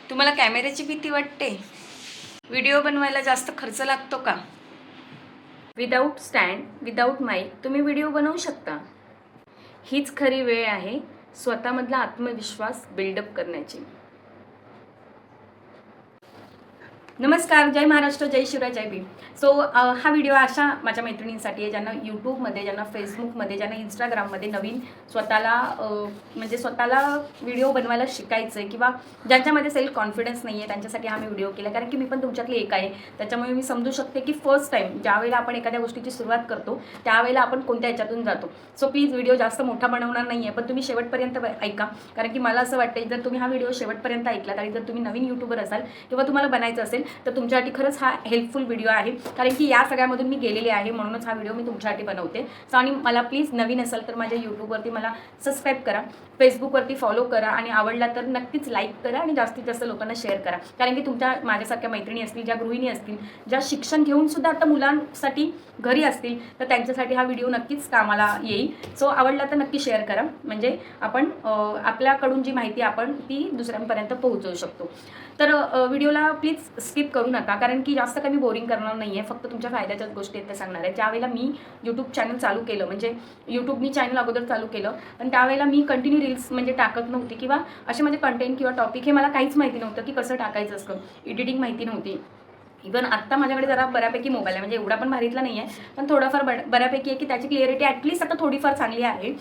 तुम्हाला कॅमेऱ्याची भीती वाटते? व्हिडिओ बनवायला जास्त खर्च लागतो का? विदाऊट स्टँड, विदाऊट माईक तुम्ही व्हिडिओ बनवू शकता. हीच खरी वेळ आहे स्वतःमधला आत्मविश्वास बिल्डअप करण्याची. नमस्कार, जय महाराष्ट्र, जय शिवराय, जय भीम. सो हा व्हिडिओ अशा माझ्या मैत्रिणींसाठी आहे ज्यांना यूट्यूबमध्ये, ज्यांना फेसबुकमध्ये, ज्यांना इंस्टाग्राममध्ये नवीन स्वतःला व्हिडिओ बनवायला शिकायचं आहे किंवा ज्यांच्यामध्ये सेल्फ कॉन्फिडन्स नाही आहे त्यांच्यासाठी हा मी व्हिडिओ केला. कारण की मी पण तुमच्यातली एक आहे, त्याच्यामुळे मी समजू शकते की फर्स्ट टाईम ज्यावेळेला आपण एखाद्या गोष्टीची सुरुवात करतो त्यावेळेला आपण कोणत्या ह्याच्यातून जातो. सो प्लीज व्हिडिओ जास्त मोठा बनवणार नाही आहे, पण तुम्ही शेवटपर्यंत ऐका. कारण की मला असं वाटतं जर तुम्ही हा व्हिडिओ शेवटपर्यंत ऐकलात आणि जर तुम्ही नवीन यूट्यूबर असाल किंवा तुम्हाला बनायचं असेल तर तुमच्यासाठी खरंच हा हेल्पफुल व्हिडिओ आहे. कारण की या सगळ्यामधून मी गेलेले आहे, म्हणूनच हा व्हिडिओ मी तुमच्यासाठी बनवते. सो आणि मला प्लीज नवीन असाल तर माझ्या यूट्यूबवरती मला सबस्क्राईब करा, फेसबुकवरती फॉलो करा आणि आवडला तर नक्कीच लाईक करा आणि जास्तीत जास्त लोकांना शेअर करा. कारण की तुमच्या माझ्यासारख्या मैत्रिणी असतील, ज्या गृहिणी असतील, ज्या शिक्षण घेऊन सुद्धा आता मुलांसाठी घरी असतील तर त्यांच्यासाठी हा व्हिडिओ नक्कीच कामाला येईल. सो आवडला तर नक्की शेअर करा, म्हणजे आपण आपल्याकडून जी माहिती आपण ती दुसऱ्यांपर्यंत पोहोचवू शकतो. तर व्हिडिओला प्लीज स्किप करू नका, कारण की जास्त काही बोरिंग करणार नाही आहे, फक्त तुमच्या फायद्याच्याच गोष्टी आहेत त्या सांगणार आहे. ज्यावेळेला मी यूट्यूब चॅनल चालू केलं, म्हणजे यूट्यूबनी चॅनल अगोदर चालू केलं, पण त्यावेळेला मी कंटिन्यू रील्स म्हणजे टाकत नव्हती किंवा असे म्हणजे कंटेंट किंवा टॉपिक हे मला काहीच माहिती नव्हतं की कसं टाकायचं असतं, एडिटिंग माहिती नव्हती. इवन आत्ता माझ्याकडे जरा बऱ्यापैकी मोबाईल आहे, म्हणजे एवढा पण भारीतला नाही आहे, पण थोडाफार बऱ्यापैकी आहे की त्याची क्लिअरिटी ॲटलीस्ट आता थोडीफार चांगली आहे.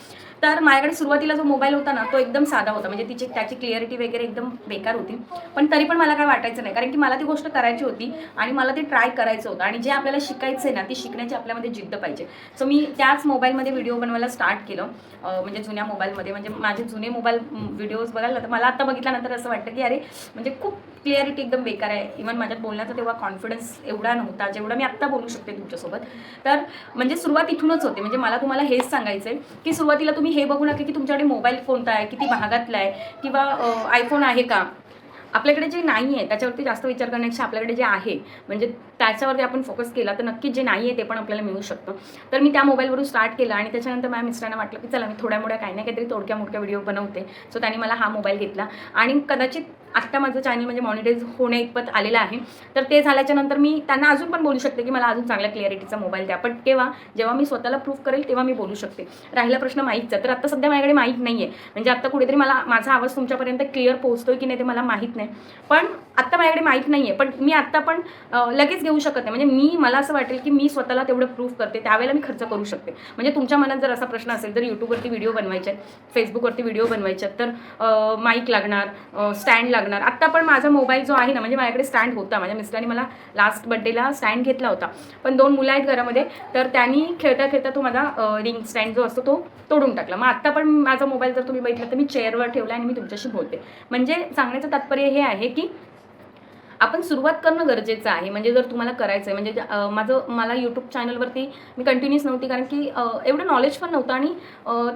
तर माझ्याकडे सुरुवातीला जो मोबाईल होता ना तो एकदम साधा होता, म्हणजे त्याची क्लिअरिटी वगैरे एकदम बेकार होती, पण तरी पण मला काय वाटायचं नाही, कारण की मला ती गोष्ट करायची होती आणि मला ते ट्राय करायचं होतं आणि जे आपल्याला शिकायचं आहे ना ती शिकण्याची आपल्यामध्ये जिद्द पाहिजे. सो मी त्याच मोबाईलमध्ये व्हिडिओ बनवायला स्टार्ट केलं, म्हणजे जुन्या मोबाईलमध्ये, म्हणजे माझे जुने मोबाईल व्हिडिओज बघायला तर मला आता बघितल्यानंतर असं वाटतं की अरे म्हणजे खूप क्लिअरिटी एकदम बेकार आहे. इव्हन माझ्यात बोलण्याचा तेव्हा कॉन्फिडन्स एवढा नव्हता जेवढा मी आत्ता बोलू शकते तुमच्यासोबत. तर म्हणजे सुरुवात इथूनच होते. म्हणजे मला तुम्हाला हेच सांगायचं आहे की सुरुवातीला तुम्ही हे बघू नका की तुमच्याकडे मोबाईल कोणता आहे, किती महागातला आहे किंवा आयफोन आहे का. आपल्याकडे जे नाही आहे त्याच्यावरती जास्त विचार करण्यापेक्षा आपल्याकडे जे आहे म्हणजे त्याच्यावरती आपण फोकस केला तर नक्की जे नाही आहे ते पण आपल्याला मिळू शकतं. तर मी त्या मोबाईलवरून स्टार्ट केलं आणि त्याच्यानंतर माझ्या मिस्टरांना वाटलं की चला मी थोड्या मोठ्या काही ना काहीतरी तोडक्या मोठ्या व्हिडिओ बनवते. सो त्यांनी मला हा मोबाईल घेतला आणि कदाचित आत्ता माझं चॅनल म्हणजे मॉनिटाईज होण्या इतपत आलेलं आहे. तर ते झाल्याच्यानंतर मी त्यांना अजून पण बोलू शकते की मला अजून चांगल्या क्लिअरिटीचा मोबाईल द्या, पण जेव्हा मी स्वतःला प्रूव्ह करेल तेव्हा मी बोलू शकते. राहिला प्रश्न माईकचा, तर आत्ता सध्या माझ्याकडे माईक नाही आहे, म्हणजे आत्ता कुठेतरी मला माझा आवाज तुमच्यापर्यंत क्लिअर पोहोचतोय की नाही ते मला माहीत नाही, पण आत्ता माझ्याकडे माईक नाही आहे. पण मी आत्ता पण लगेच घेऊ शकत नाही, म्हणजे मला असं वाटेल की मी स्वतःला तेवढं प्रूव्ह करते त्यावेळेला मी खर्च करू शकते. म्हणजे तुमच्या मनात जर असा प्रश्न असेल, जर यूट्यूबवरती व्हिडिओ बनवायचे आहेत, फेसबुकवरती व्हिडिओ बनवायचे आहेत, तर माईक लागणार, स्टँड लागणार. आत्ता पण माझा मोबाईल जो आहे ना, म्हणजे माझ्याकडे स्टँड होता, माझ्या मिस्टरांनी मला लास्ट बड्डेला स्टँड घेतला होता, पण 2 मुलं आहेत घरामध्ये, तर त्यांनी खेळता खेळता तो माझा रिंग स्टँड जो असतो तो तोडून टाकला. मग आत्ता पण माझा मोबाईल जर तुम्ही बघितलं तर मी चेअरवर ठेवला आणि मी तुमच्याशी बोलते. म्हणजे सांगण्याचं तात्पर्य हे आहे की आपण सुरुवात करणं गरजेचं आहे. म्हणजे जर तुम्हाला करायचं आहे, म्हणजे मला यूट्यूब चॅनलवरती मी कंटिन्यूस नव्हती, कारण की एवढं नॉलेज पण नव्हतं आणि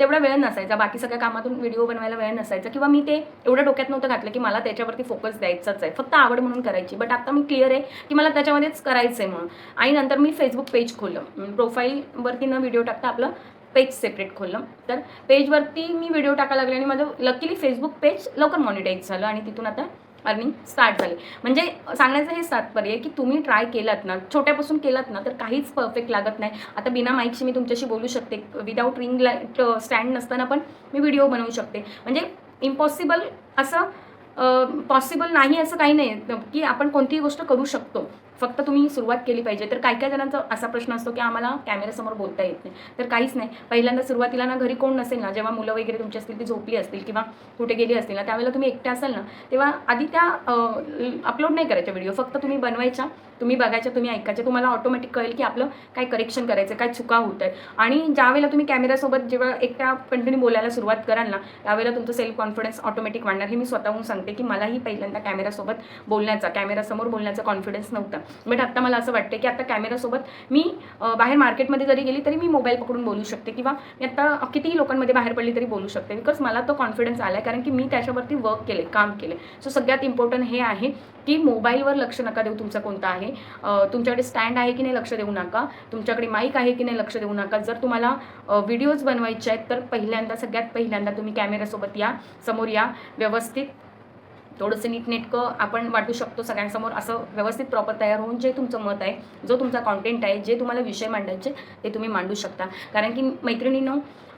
तेवढा वेळ नसायचा, बाकी सगळ्या कामातून व्हिडिओ बनवायला वेळ नसायचा किंवा मी ते एवढं डोक्यात नव्हतं घातलं की मला त्याच्यावरती फोकस द्यायचाच आहे, फक्त आवड म्हणून करायची. बट आता मी क्लिअर आहे की मला त्याच्यामध्येच करायचं आहे म्हणून. आणि नंतर मी फेसबुक पेज खोललं, प्रोफाईलवरती न व्हिडिओ टाकता आपलं पेज सेपरेट खोललं. तर पेजवरती मी व्हिडिओ टाकायला लागले आणि माझं लकीली फेसबुक पेज लवकर मॉनिटाईज झालं आणि तिथून आता अर्निंग स्टार्ट झाली. म्हणजे सांगण्याचं हे तात्पर्य आहे की तुम्ही ट्राय केलात ना, छोट्यापासून केलात ना, तर काहीच परफेक्ट लागत नाही. आता बिना माईकशी मी तुमच्याशी बोलू शकते, विदाऊट रिंग लाईट स्टँड नसताना पण मी व्हिडिओ बनवू शकते. म्हणजे इम्पॉसिबल असं पॉसिबल नाही असं काही नाही की आपण कोणतीही गोष्ट करू शकतो, फक्त तुम्ही सुरुवात केली पाहिजे. तर काही जणांचा असा प्रश्न असतो की आम्हाला कॅमेऱ्यासमोर बोलता येत नाही. तर काहीच नाही, पहिल्यांदा सुरुवातीला ना घरी कोण नसेल ना, जेव्हा मुलं वगैरे तुमची असतील ती झोपली असतील किंवा कुठे गेली असतील ना, त्यावेळेला तुम्ही एकट्या असाल ना, तेव्हा आधी त्या अपलोड नाही करायच्या व्हिडिओ, फक्त तुम्ही बनवायच्या, तुम्ही बघायच्या, तुम्ही ऐकायच्या, तुम्हाला ऑटोमॅटिक कळेल की आपलं काय करेक्शन करायचं, काय चुका होत आहेत. आणि ज्यावेळेला तुम्ही कॅमेऱ्यासोबत जेव्हा एकट्या कंटिन्यू बोलायला सुरुवात कराल ना, त्यावेळेला तुमचं सेल्फ कॉन्फिडन्स ऑटोमॅटिक वाढणार. हे मी स्वतःहून सांगते की मलाही पहिल्यांदा कॅमेऱ्यासमोर बोलण्याचा कॉन्फिडन्स नव्हता, बट आता मला असं वाटतं की आता कॅमेऱ्यासोबत मी बाहेर मार्केटमध्ये जरी गेली तरी मी मोबाईल पकडून बोलू शकते किंवा मी आता कितीही लोकांमध्ये बाहेर पडली तरी बोलू शकते, बिकॉज मला तो कॉन्फिडन्स आला आहे, कारण की मी त्याच्यावरती वर्क केले, काम केले. सो सगळ्यात इम्पॉर्टंट हे आहे की मोबाईलवर लक्ष नका देऊ तुमचा कोणता आहे, तुमच्याकडे स्टँड आहे की नाही लक्ष देऊ नका, तुमच्याकडे माईक आहे की नाही लक्ष देऊ नका. जर तुम्हाला व्हिडिओज बनवायचे आहेत तर सगळ्यात पहिल्यांदा तुम्ही कॅमेऱ्यासोबत या, समोर या, व्यवस्थित थोडंसं नीटनेटकं आपण वाटू शकतो सगळ्यांसमोर, असं व्यवस्थित प्रॉपर तयार होऊन जे तुमचं मत आहे, जो तुमचा कॉन्टेंट आहे, जे तुम्हाला विषय मांडायचे ते तुम्ही मांडू शकता. कारण की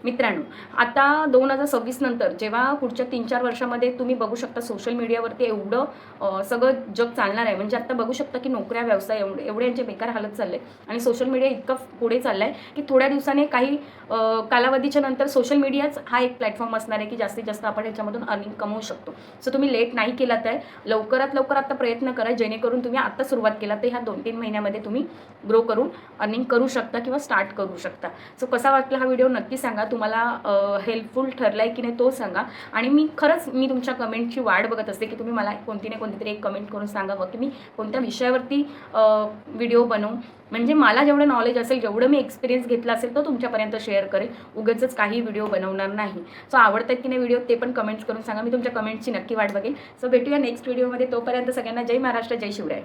मित्रांनो, आता 2026 नंतर जेव्हा पुढच्या 3-4 वर्षामध्ये तुम्ही बघू शकता सोशल मीडियावरती एवढं सगळं जग चालणार आहे. म्हणजे आता बघू शकता की नोकऱ्या, व्यवसाय एवढे यांचे बेकार हालत चालले आणि सोशल मीडिया इतकं पुढे चाललं आहे की थोड्या दिवसाने काही कालावधीच्या नंतर सोशल मीडियाच हा एक प्लॅटफॉर्म असणार आहे की जास्तीत जास्त आपण ह्याच्यामधून अर्निंग कमवू शकतो. सो तुम्ही लेट नाही केलात आहे, लवकरात लवकर आता प्रयत्न करा, जेणेकरून तुम्ही आता सुरुवात केला तर ह्या 2-3 महिन्यामध्ये तुम्ही ग्रो करून अर्निंग करू शकता किंवा स्टार्ट करू शकता. सो कसा वाटला हा व्हिडिओ नक्की सांगा. तुम्हाला हेल्पफुल ठरला आहे की नाही तो सांगा. आणि मी तुमच्या कमेंटची वाट बघत असते की तुम्ही मला कोणती ना कोणती तरी एक कमेंट करून सांगावं की मी कोणत्या विषयावरती व्हिडिओ बनवू. म्हणजे मला जेवढं नॉलेज असेल, जेवढं मी एक्सपिरियन्स घेतला असेल तो तुमच्यापर्यंत शेअर करेल. उगाचच काही व्हिडिओ बनवणार नाही. सो आवडतात की नाही व्हिडिओ ते पण कमेंट्स करून सांगा. मी तुमच्या कमेंटची नक्की वाट बघेल. सो भेटूया नेक्स्ट व्हिडिओमध्ये. तोपर्यंत सगळ्यांना जय महाराष्ट्र, जय शिवराय.